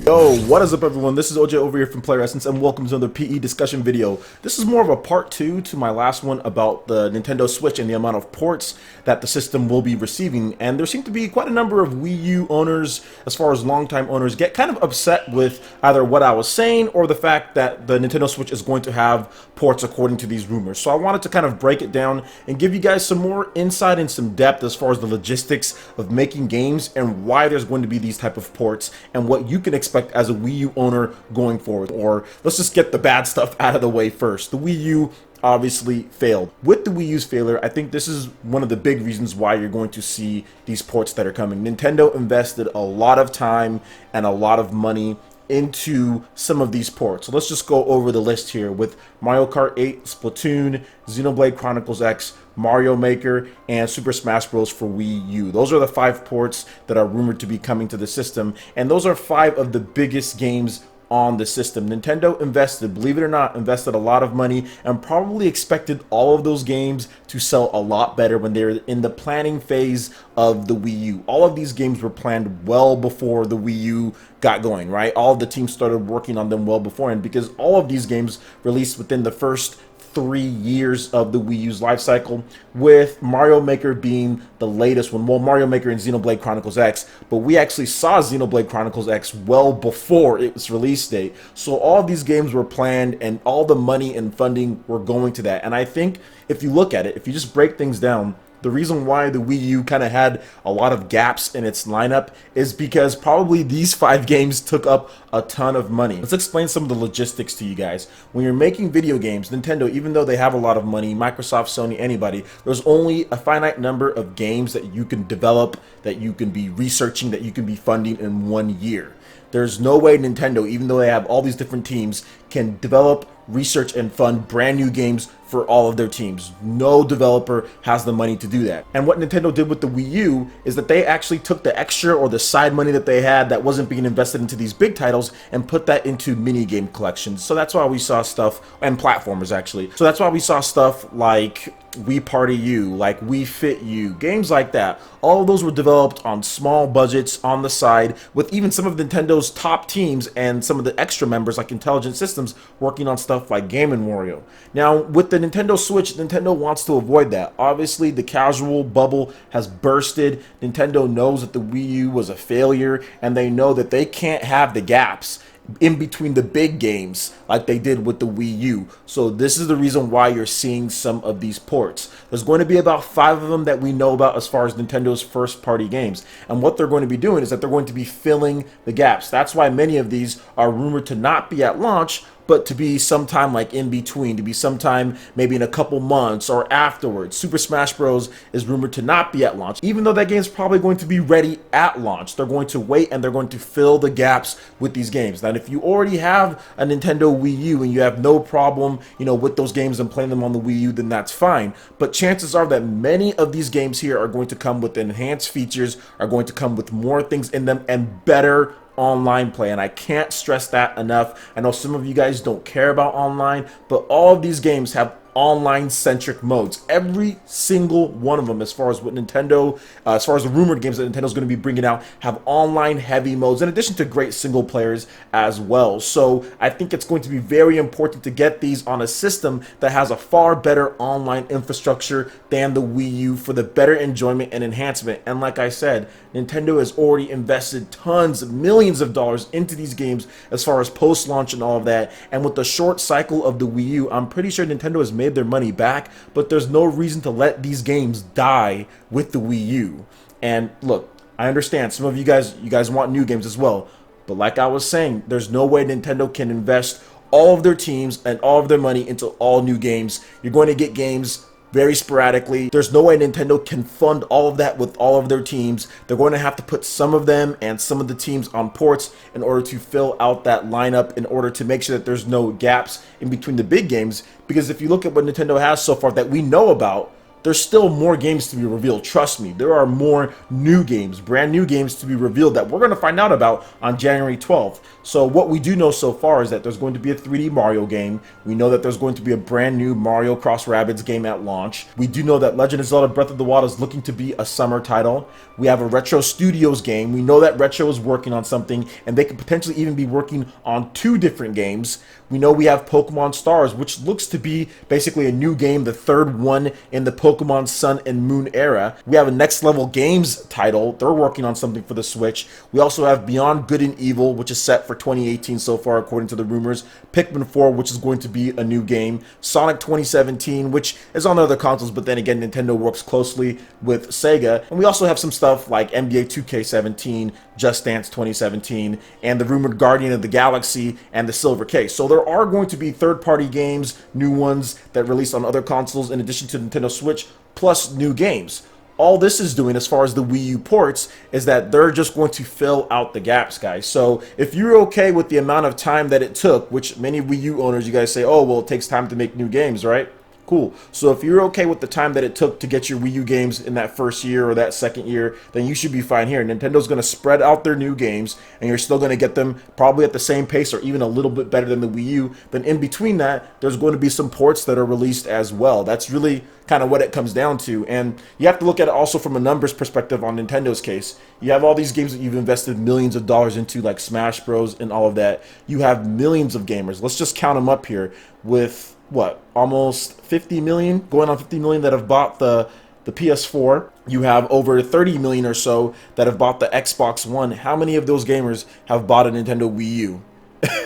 Yo, what is up everyone? This is OJ over here from PlayerEssence and welcome to another PE discussion video. This is more of a part 2 to my last one about the Nintendo Switch and the amount of ports that the system will be receiving, and there seem to be quite a number of Wii U owners, as far as longtime owners, get kind of upset with either what I was saying or the fact that the Nintendo Switch is going to have ports according to these rumors. So I wanted to kind of break it down and give you guys some more insight and some depth as far as the logistics of making games and why there's going to be these type of ports and what you can expect as a Wii U owner going forward. Or let's just get the bad stuff out of the way first. The Wii U obviously failed. With the Wii U's failure, I think this is one of the big reasons why you're going to see these ports that are coming. Nintendo invested a lot of time and a lot of money into some of these ports. So let's just go over the list here with Mario Kart 8, Splatoon, Xenoblade Chronicles X, Mario Maker, and Super Smash Bros. For Wii U. Those are the 5 ports that are rumored to be coming to the system, and those are 5 of the biggest games on the system. Nintendo invested, believe it or not, invested a lot of money and probably expected all of those games to sell a lot better when they're in the planning phase of the Wii U. All of these games were planned well before the Wii U got going, right? All of the teams started working on them well beforehand because all of these games released within the first 3 years of the Wii U's life cycle, with Mario Maker being the latest one. Well, Mario Maker and Xenoblade Chronicles X, but we actually saw Xenoblade Chronicles X well before its release date. So all of these games were planned and all the money and funding were going to that. And I think if you look at it, if you just break things down, the reason why the Wii U kind of had a lot of gaps in its lineup is because probably these 5 games took up a ton of money. Let's explain some of the logistics to you guys. When you're making video games, Nintendo, even though they have a lot of money, Microsoft, Sony, anybody, there's only a finite number of games that you can develop, that you can be researching, that you can be funding in 1 year. There's no way Nintendo, even though they have all these different teams, can develop, research, and fund brand new games for all of their teams. No developer has the money to do that. And what Nintendo did with the Wii U is that they actually took the extra or the side money that they had that wasn't being invested into these big titles and put that into mini game collections. So that's why we saw stuff, and platformers actually. So that's why we saw stuff like Wii Party U, like Wii Fit U, games like that. All of those were developed on small budgets on the side, with even some of Nintendo's top teams and some of the extra members like Intelligent Systems working on stuff like Game & Wario. Now, with the Nintendo Switch, Nintendo wants to avoid that. Obviously, the casual bubble has bursted. Nintendo knows that the Wii U was a failure, and they know that they can't have the gaps in between the big games like they did with the Wii U. So this is the reason why you're seeing some of these ports. There's going to be about 5 of them that we know about as far as Nintendo's first party games. And what they're going to be doing is that they're going to be filling the gaps. That's why many of these are rumored to not be at launch, but to be sometime like in between, to be sometime maybe in a couple months or afterwards. Super Smash Bros. Is rumored to not be at launch, even though that game's probably going to be ready at launch. They're going to wait and they're going to fill the gaps with these games. Now, if you already have a Nintendo Wii U and you have no problem, with those games and playing them on the Wii U, then that's fine. But chances are that many of these games here are going to come with enhanced features, are going to come with more things in them and better online play, and I can't stress that enough. I know some of you guys don't care about online, but all of these games have online centric modes. Every single one of them, as far as what Nintendo, as far as the rumored games that Nintendo's going to be bringing out, have online heavy modes in addition to great single players as well. So I think it's going to be very important to get these on a system that has a far better online infrastructure than the Wii U for the better enjoyment and enhancement. And like I said, Nintendo has already invested tons, millions of dollars into these games as far as post-launch and all of that. And with the short cycle of the Wii U, I'm pretty sure Nintendo has made their money back, but there's no reason to let these games die with the Wii U. And look, I understand some of you guys want new games as well, but like I was saying, there's no way Nintendo can invest all of their teams and all of their money into all new games. You're going to get games very sporadically. There's no way Nintendo can fund all of that with all of their teams. They're going to have to put some of them and some of the teams on ports in order to fill out that lineup, in order to make sure that there's no gaps in between the big games. Because if you look at what Nintendo has so far that we know about, there's still more games to be revealed. Trust me, there are more new games, brand new games to be revealed that we're going to find out about on January 12th. So what we do know so far is that there's going to be a 3D Mario game. We know that there's going to be a brand new Mario Cross Rabbids game at launch. We do know that Legend of Zelda Breath of the Wild is looking to be a summer title. We have a Retro Studios game. We know that Retro is working on something, and they could potentially even be working on 2 different games. We know we have Pokemon Stars, which looks to be basically a new game, the 3rd one in the Pokemon Sun and Moon era. We have a Next Level Games title. They're working on something for the Switch. We also have Beyond Good and Evil, which is set for 2018 so far, according to the rumors. Pikmin 4, which is going to be a new game. Sonic 2017, which is on other consoles, but then again, Nintendo works closely with Sega. And we also have some stuff like NBA 2K17, Just Dance 2017, and the rumored Guardian of the Galaxy and the Silver Case. So there are going to be third-party games, new ones that release on other consoles in addition to Nintendo Switch, plus new games. All this is doing as far as the Wii U ports is that they're just going to fill out the gaps, guys. So if you're okay with the amount of time that it took, which many Wii U owners, you guys say, oh, well, it takes time to make new games, right? Cool. So if you're okay with the time that it took to get your Wii U games in that first year or that second year, then you should be fine here. Nintendo's going to spread out their new games, and you're still going to get them probably at the same pace or even a little bit better than the Wii U. Then in between that, there's going to be some ports that are released as well. That's really kind of what it comes down to. And you have to look at it also from a numbers perspective on Nintendo's case. You have all these games that you've invested millions of dollars into, like Smash Bros. And all of that. You have millions of gamers. Let's just count them up here with what, almost 50 million, going on 50 million that have bought the PS4. You have over 30 million or so that have bought the Xbox One. How many of those gamers have bought a Nintendo Wii U?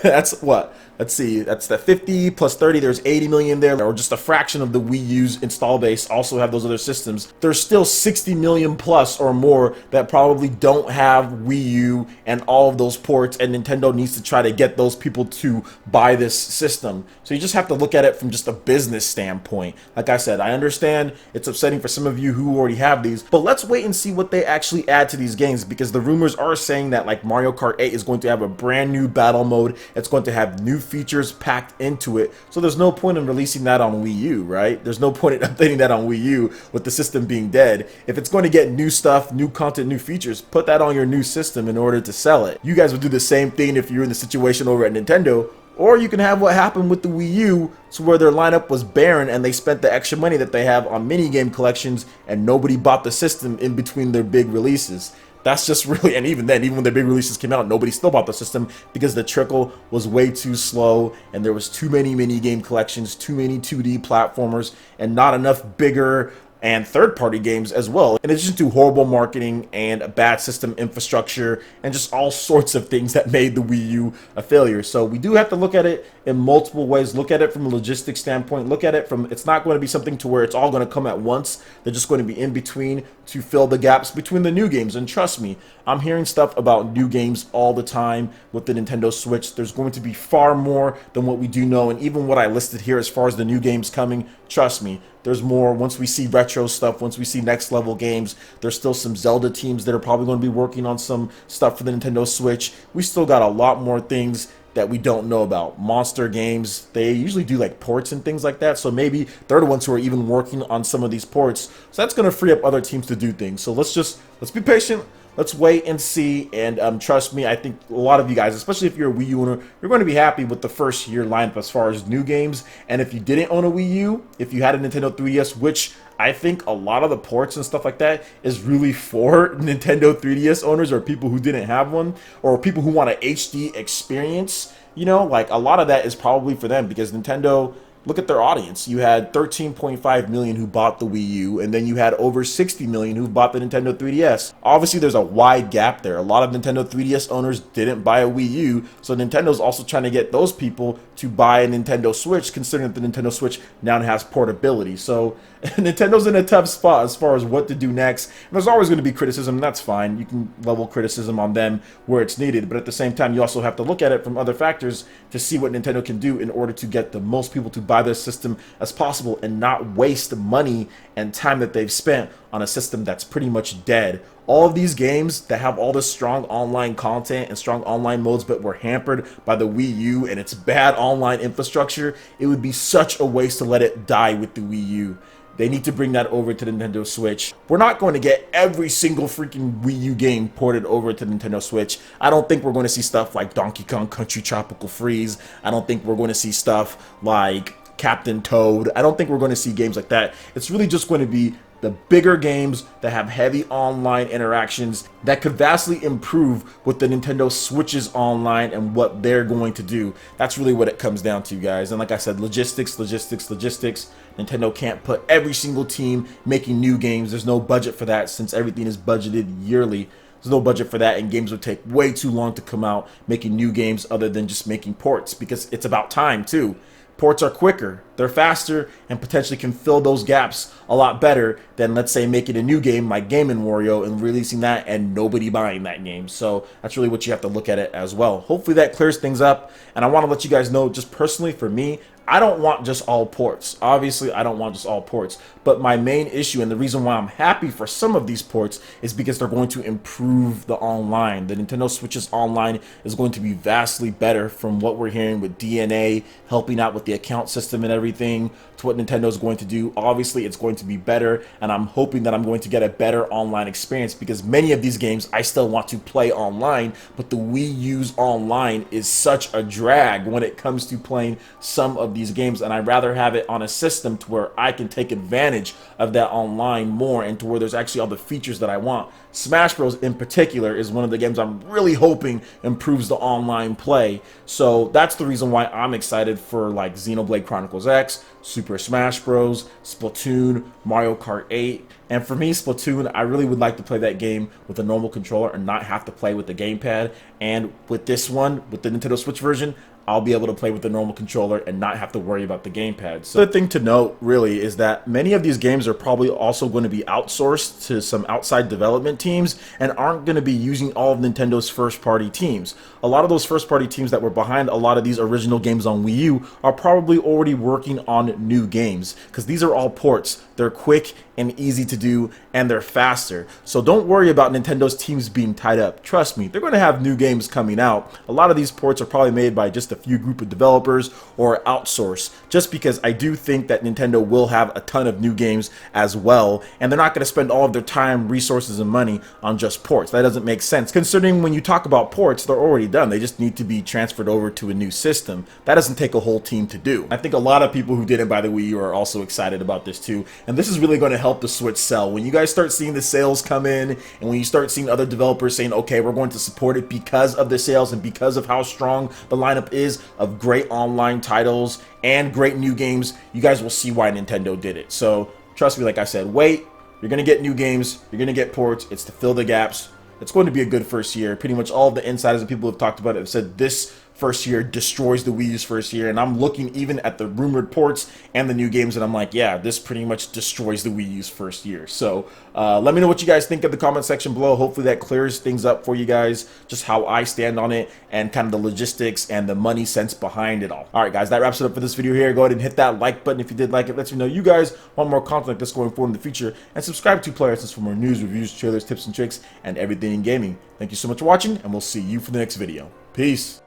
That's what? Let's see, that's the 50 plus 30, there's 80 million there, or just a fraction of the Wii U's install base also have those other systems. There's still 60 million plus or more that probably don't have Wii U and all of those ports, and Nintendo needs to try to get those people to buy this system. So you just have to look at it from just a business standpoint. Like I said, I understand it's upsetting for some of you who already have these, but let's wait and see what they actually add to these games, because the rumors are saying that like Mario Kart 8 is going to have a brand new battle mode. It's going to have new features packed into it, so there's no point in releasing that on Wii U, right? There's no point in updating that on Wii U with the system being dead. If it's going to get new stuff, new content, new features, put that on your new system in order to sell it. You guys would do the same thing if you're in the situation over at Nintendo, or you can have what happened with the Wii U, so where their lineup was barren and they spent the extra money that they have on minigame collections and nobody bought the system in between their big releases. That's just really, and even then, even when the big releases came out, nobody still bought the system because the trickle was way too slow and there was too many mini game collections, too many 2D platformers, and not enough bigger and third-party games as well, in addition to horrible marketing and a bad system infrastructure and just all sorts of things that made the Wii U a failure. So we do have to look at it in multiple ways. Look at it from a logistics standpoint. Look at it from, it's not going to be something to where it's all going to come at once. They're just going to be in between to fill the gaps between the new games. And trust me, I'm hearing stuff about new games all the time with the Nintendo Switch. There's going to be far more than what we do know, and even what I listed here as far as the new games coming, trust me, there's more. Once we see retro stuff, once we see next level games, there's still some Zelda teams that are probably going to be working on some stuff for the Nintendo Switch. We still got a lot more things that we don't know about. Monster games, they usually do like ports and things like that, so maybe they're the ones who are even working on some of these ports, so that's going to free up other teams to do things. So let's be patient. Let's wait and see, and trust me, I think a lot of you guys, especially if you're a Wii U owner, you're going to be happy with the first year lineup as far as new games. And if you didn't own a Wii U, if you had a Nintendo 3DS, which I think a lot of the ports and stuff like that is really for Nintendo 3DS owners or people who didn't have one, or people who want an HD experience, you know, like a lot of that is probably for them, because Nintendo, look at their audience. You had 13.5 million who bought the Wii U, and then you had over 60 million who bought the Nintendo 3DS. Obviously, there's a wide gap there. A lot of Nintendo 3DS owners didn't buy a Wii U, so Nintendo's also trying to get those people to buy a Nintendo Switch, considering that the Nintendo Switch now has portability. So Nintendo's in a tough spot as far as what to do next. And there's always going to be criticism, and that's fine. You can level criticism on them where it's needed, but at the same time, you also have to look at it from other factors to see what Nintendo can do in order to get the most people to buy their system as possible and not waste the money and time that they've spent on a system that's pretty much dead. All of these games that have all this strong online content and strong online modes but were hampered by the Wii U and its bad online infrastructure, it would be such a waste to let it die with the Wii U. They need to bring that over to the Nintendo Switch. We're not going to get every single freaking Wii U game ported over to the Nintendo Switch. I don't think we're going to see stuff like Donkey Kong Country Tropical Freeze. I don't think we're going to see stuff like Captain Toad. I don't think we're going to see games like that. It's really just going to be the bigger games that have heavy online interactions that could vastly improve with the Nintendo Switch's online and what they're going to do. That's really what it comes down to, guys. And like I said, logistics. Nintendo can't put every single team making new games. There's no budget for that since everything is budgeted yearly. There's no budget for that, and games would take way too long to come out making new games other than just making ports, because it's about time too. Ports are quicker, they're faster, and potentially can fill those gaps a lot better than, let's say, making a new game like Game & Wario and releasing that and nobody buying that game. So that's really what you have to look at it as well. Hopefully that clears things up, and I want to let you guys know, just personally for me, I don't want just all ports. Obviously, I don't want just all ports. But my main issue and the reason why I'm happy for some of these ports is because they're going to improve the online. The Nintendo Switch's online is going to be vastly better from what we're hearing with DNA, helping out with the account system and everything, to what Nintendo's going to do. Obviously, it's going to be better, and I'm hoping that I'm going to get a better online experience, because many of these games I still want to play online, but the Wii U's online is such a drag when it comes to playing some of these games, and I'd rather have it on a system to where I can take advantage of that online more, and to where there's actually all the features that I want. Smash Bros in particular is one of the games I'm really hoping improves the online play, so that's the reason why I'm excited for like Xenoblade Chronicles X, Super Smash Bros, Splatoon, Mario Kart 8. And for me, Splatoon, I really would like to play that game with a normal controller and not have to play with the gamepad. And with this one, with the Nintendo Switch version, I'll be able to play with the normal controller and not have to worry about the gamepad. So the thing to note really is that many of these games are probably also going to be outsourced to some outside development teams and aren't going to be using all of Nintendo's first-party teams. A lot of those first-party teams that were behind a lot of these original games on Wii U are probably already working on new games, because these are all ports. They're quick and easy to do, and they're faster. So don't worry about Nintendo's teams being tied up. Trust me, they're going to have new games coming out. A lot of these ports are probably made by just a few group of developers or outsourced, just because I do think that Nintendo will have a ton of new games as well, and they're not going to spend all of their time, resources, and money on just ports. That doesn't make sense, considering when you talk about ports, they're already done. They just need to be transferred over to a new system. That doesn't take a whole team to do. I think a lot of people who didn't buy the Wii U are also excited about this too, and this is really going to help the Switch sell. When you guys start seeing the sales come in, and when you start seeing other developers saying, okay, we're going to support it because of the sales and because of how strong the lineup is of great online titles and great new games, you guys will see why Nintendo did it. So trust me, like I said, wait, you're going to get new games, you're going to get ports, it's to fill the gaps. It's going to be a good first year. Pretty much all of the insiders and people who have talked about it have said this first year destroys the Wii U's first year, and I'm looking even at the rumored ports and the new games, and I'm like, yeah, this pretty much destroys the Wii U's first year. So let me know what you guys think in the comment section below. Hopefully that clears things up for you guys, just how I stand on it and kind of the logistics and the money sense behind it all. All right, guys, that wraps it up for this video here. Go ahead and hit that like button if you did like it. Lets me know you guys want more content like this going forward in the future, and subscribe to PlayerEssence for more news, reviews, trailers, tips, and tricks, and everything in gaming. Thank you so much for watching, and we'll see you for the next video. Peace.